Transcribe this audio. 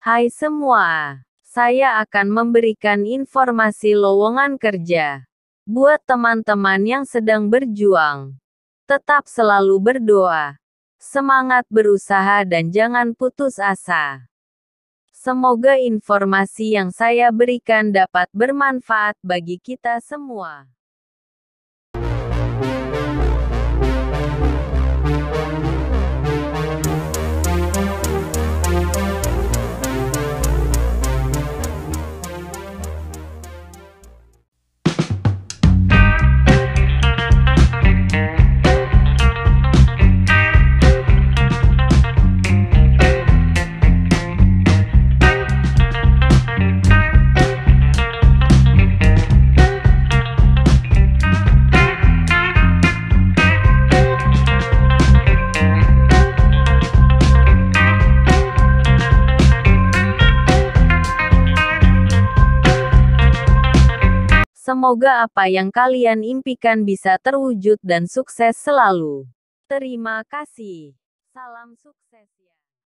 Hai semua, saya akan memberikan informasi lowongan kerja buat teman-teman yang sedang berjuang. Tetap selalu berdoa, semangat berusaha dan jangan putus asa. Semoga informasi yang saya berikan dapat bermanfaat bagi kita semua. Semoga apa yang kalian impikan bisa terwujud dan sukses selalu. Terima kasih. Salam sukses.